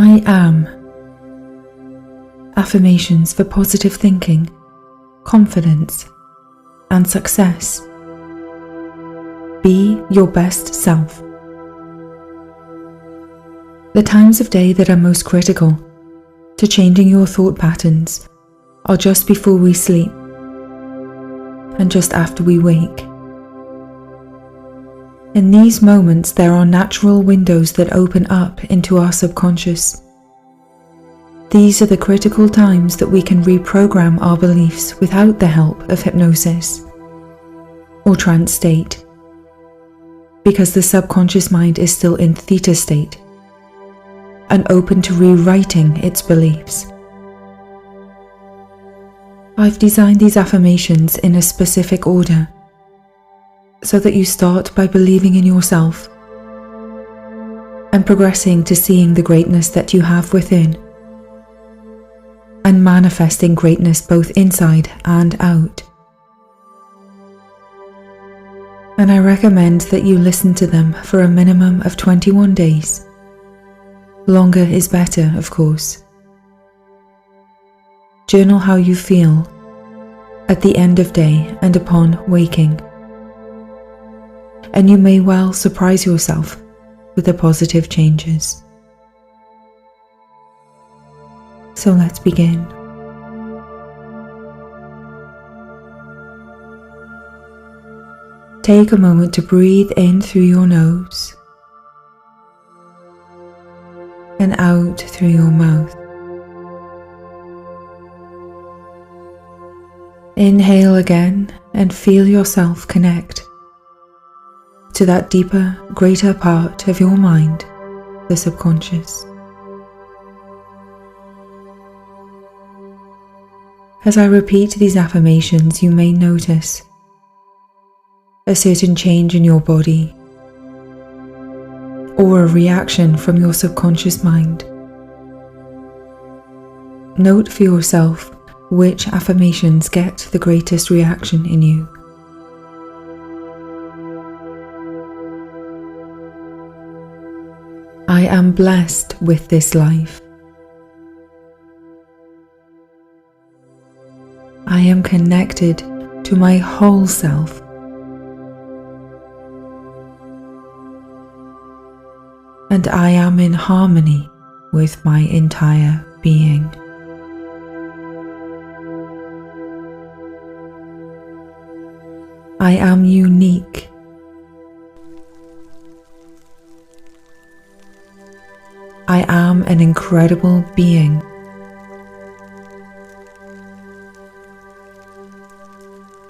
I am. Affirmations for positive thinking, confidence, and success. Be your best self. The times of day that are most critical to changing your thought patterns are just before we sleep and just after we wake. In these moments, there are natural windows that open up into our subconscious. These are the critical times that we can reprogram our beliefs without the help of hypnosis or trance state, because the subconscious mind is still in theta state and open to rewriting its beliefs. I've designed these affirmations in a specific order so that you start by believing in yourself and progressing to seeing the greatness that you have within and manifesting greatness both inside and out. And I recommend that you listen to them for a minimum of 21 days. Longer is better, of course. Journal how you feel at the end of day and upon waking. And you may well surprise yourself with the positive changes. So let's begin. Take a moment to breathe in through your nose and out through your mouth. Inhale again and feel yourself connect to that deeper, greater part of your mind, the subconscious. As I repeat these affirmations, you may notice a certain change in your body or a reaction from your subconscious mind. Note for yourself which affirmations get the greatest reaction in you. I am blessed with this life. I am connected to my whole self. And I am in harmony with my entire being. I am unique. I am an incredible being.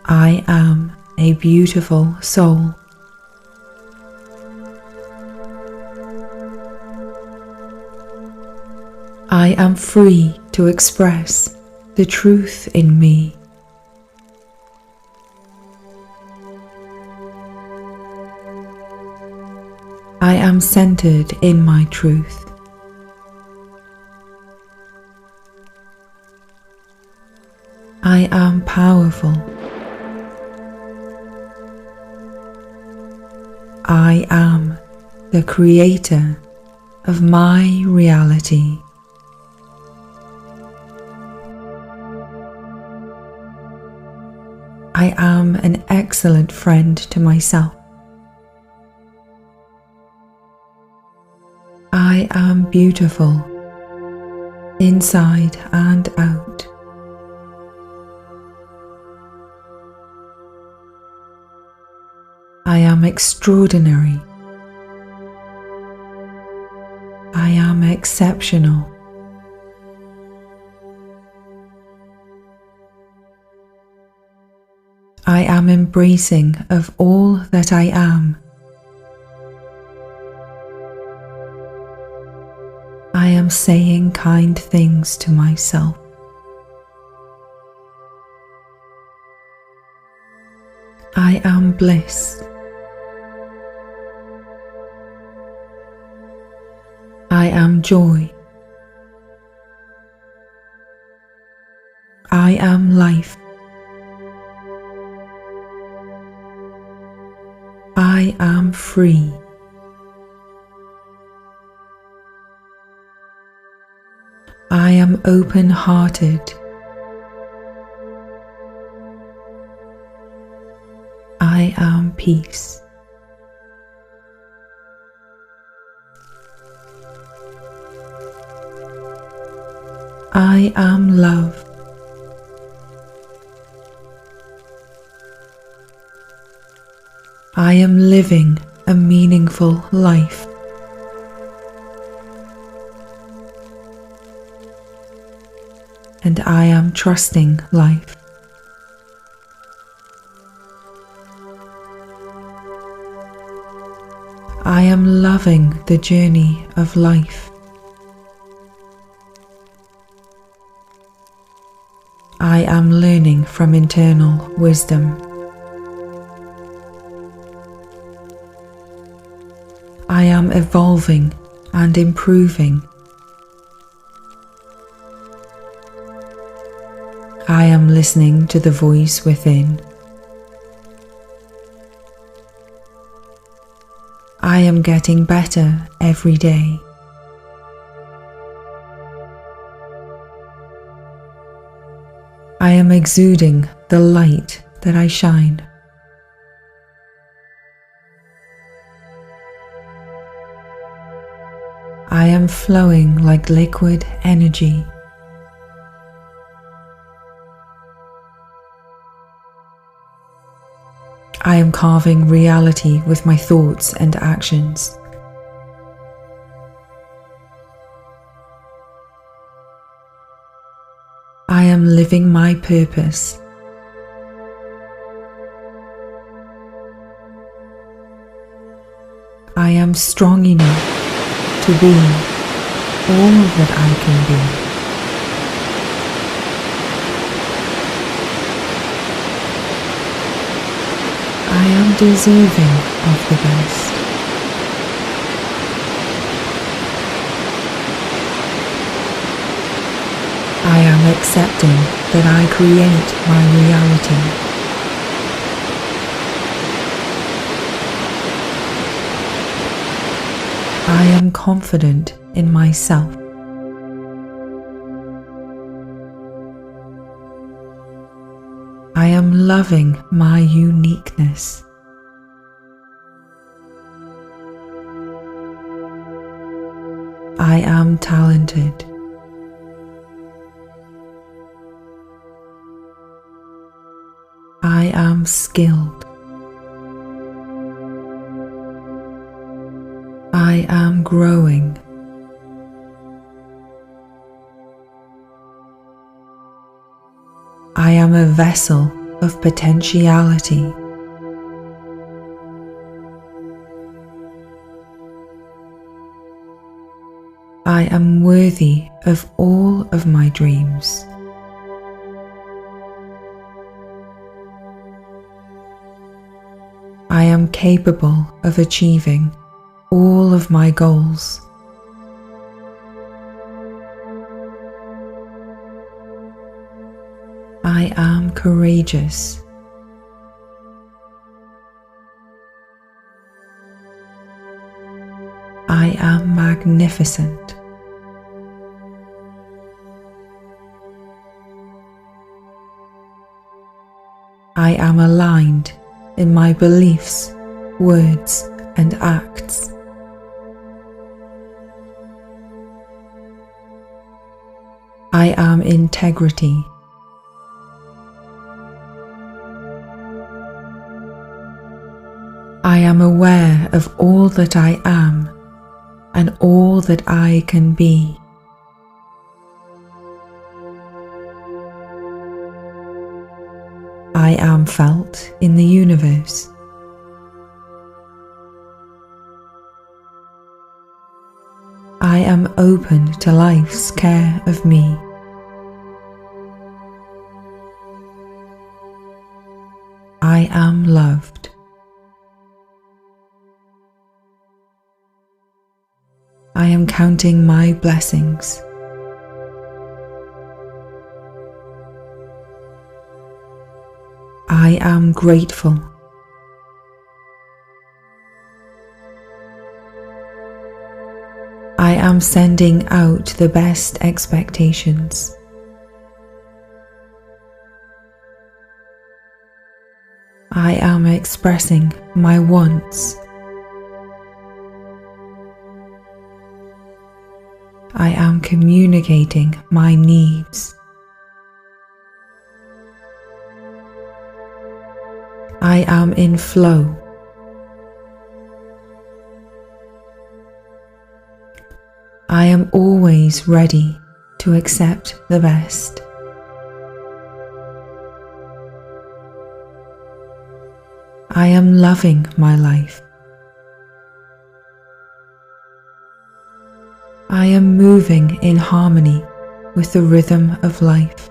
I am a beautiful soul. I am free to express the truth in me. I am centered in my truth. I am powerful. I am the creator of my reality. I am an excellent friend to myself. I am beautiful, inside and out. I am extraordinary. I am exceptional. I am embracing of all that I am. I am saying kind things to myself. I am bliss. I am joy. I am life. I am free. am open-hearted. I am peace. I am love. I am living a meaningful life. And I am trusting life. I am loving the journey of life. I am learning from internal wisdom. I am evolving and improving. I am listening to the voice within. I am getting better every day. I am exuding the light that I shine. I am flowing like liquid energy. I am carving reality with my thoughts and actions. I am living my purpose. I am strong enough to be all that I can be. I am deserving of the best. I am accepting that I create my reality. I am confident in myself. I am loving my uniqueness. I am talented. I am skilled. I am growing. I am a vessel of potentiality. I am worthy of all of my dreams. I am capable of achieving all of my goals. I am courageous. I am magnificent. I am aligned in my beliefs, words, and acts. I am integrity. I am aware of all that I am and all that I can be. I am felt in the universe. I am open to life's care of me. I am loved. I am counting my blessings. I am grateful. I am sending out the best expectations. I am expressing my wants. I am communicating my needs. I am in flow. I am always ready to accept the best. I am loving my life. I am moving in harmony with the rhythm of life.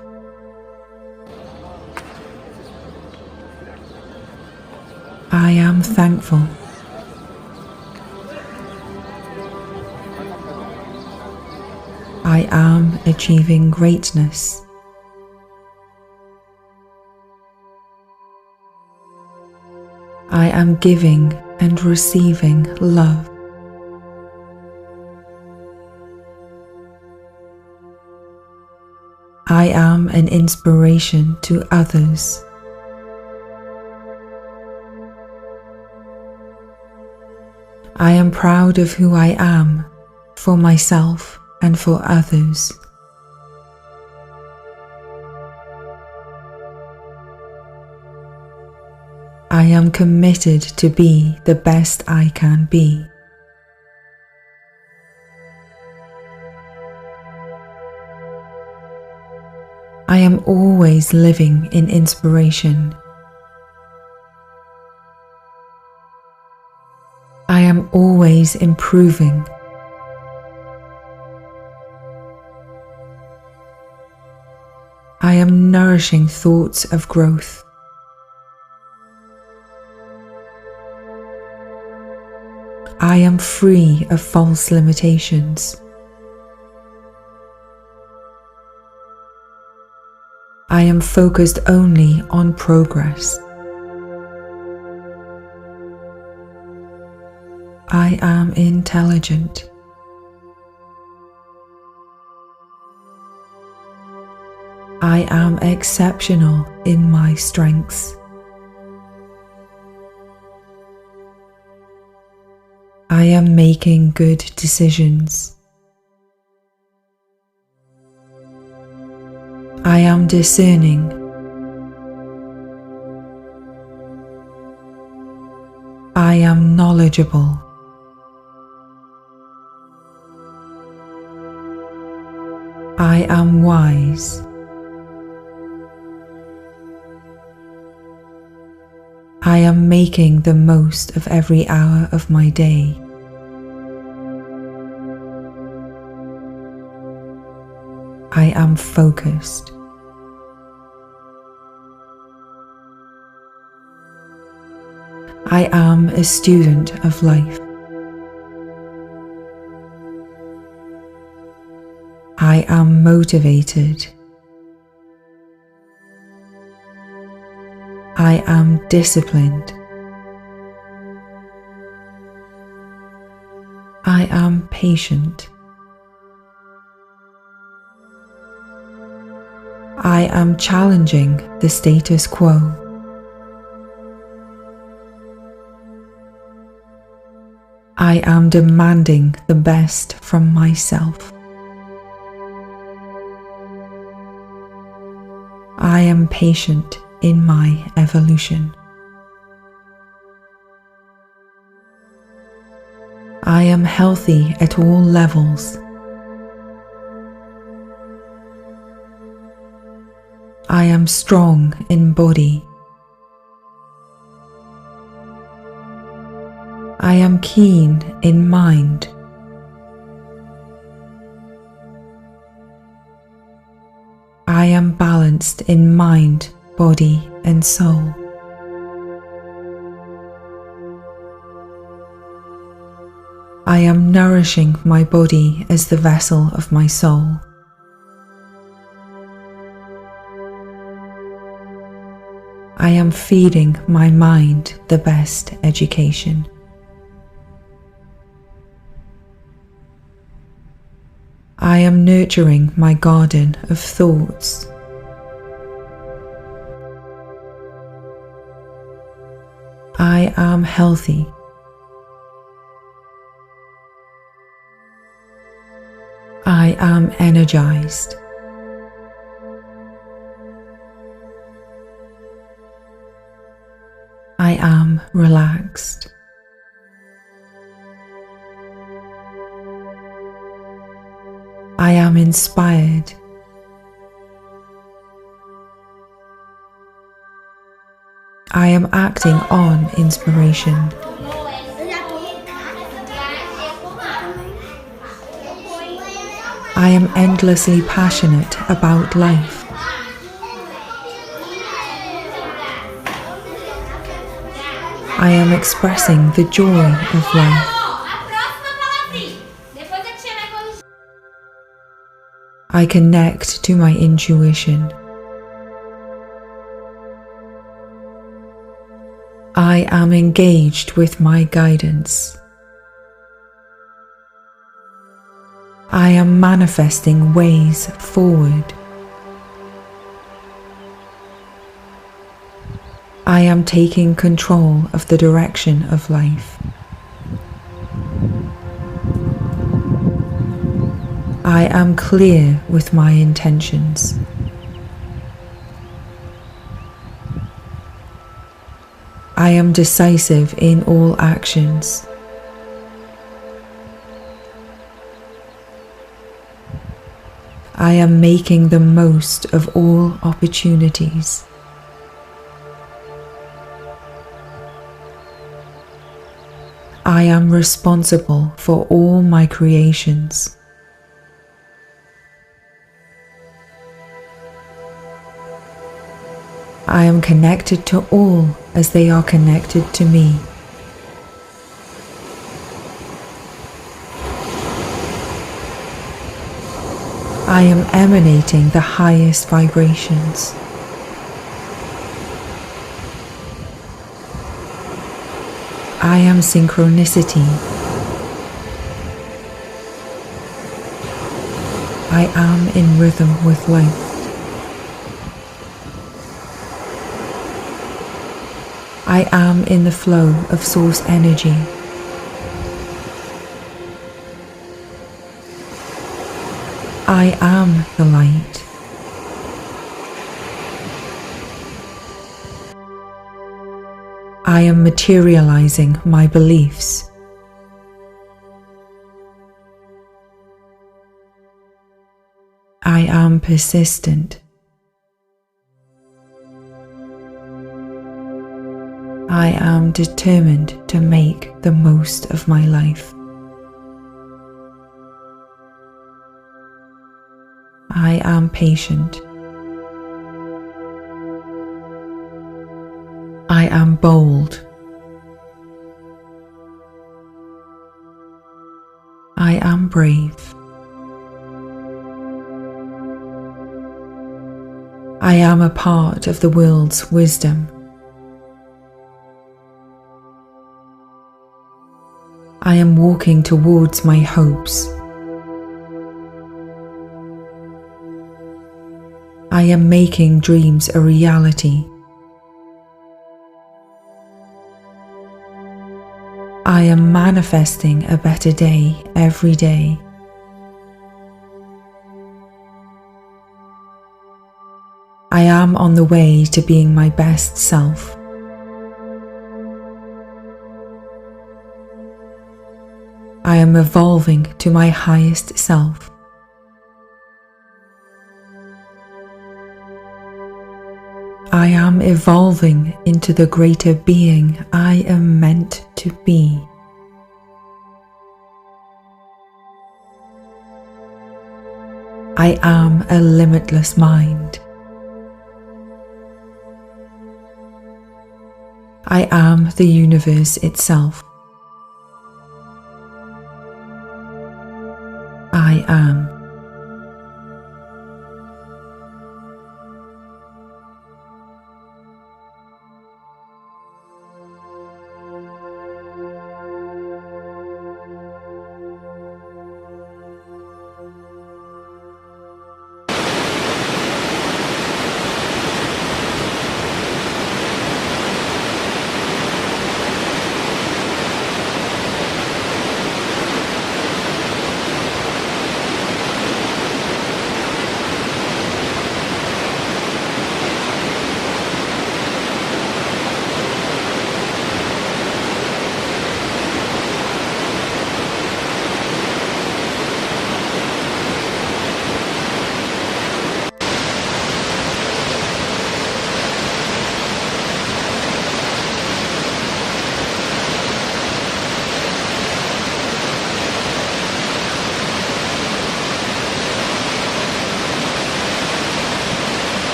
I am thankful. I am achieving greatness. I am giving and receiving love. I am an inspiration to others. I am proud of who I am, for myself and for others. I am committed to be the best I can be. I am always living in inspiration. I am always improving. I am nourishing thoughts of growth. I am free of false limitations. I am focused only on progress. I am intelligent. I am exceptional in my strengths. I am making good decisions. I am discerning. I am knowledgeable. I am wise. I am making the most of every hour of my day. I am focused. I am a student of life. I am motivated. I am disciplined. I am patient. I am challenging the status quo. I am demanding the best from myself. I am patient in my evolution. I am healthy at all levels. I am strong in body. I am keen in mind. I am balanced in mind, body, and soul. I am nourishing my body as the vessel of my soul. I am feeding my mind the best education. I am nurturing my garden of thoughts. I am healthy. I am energized. I am relaxed. I am inspired. I am acting on inspiration. I am endlessly passionate about life. I am expressing the joy of life. I connect to my intuition. I am engaged with my guidance. I am manifesting ways forward. I am taking control of the direction of life. I am clear with my intentions. I am decisive in all actions. I am making the most of all opportunities. I am responsible for all my creations. I am connected to all as they are connected to me. I am emanating the highest vibrations. I am synchronicity. I am in rhythm with life. I am in the flow of source energy. I am the light. I am materializing my beliefs. I am persistent. I am determined to make the most of my life. I am patient. I am bold. I am brave. I am a part of the world's wisdom. I am walking towards my hopes. I am making dreams a reality. I am manifesting a better day every day. I am on the way to being my best self. I am evolving to my highest self. I am evolving into the greater being I am meant to be. I am a limitless mind. I am the universe itself. I am.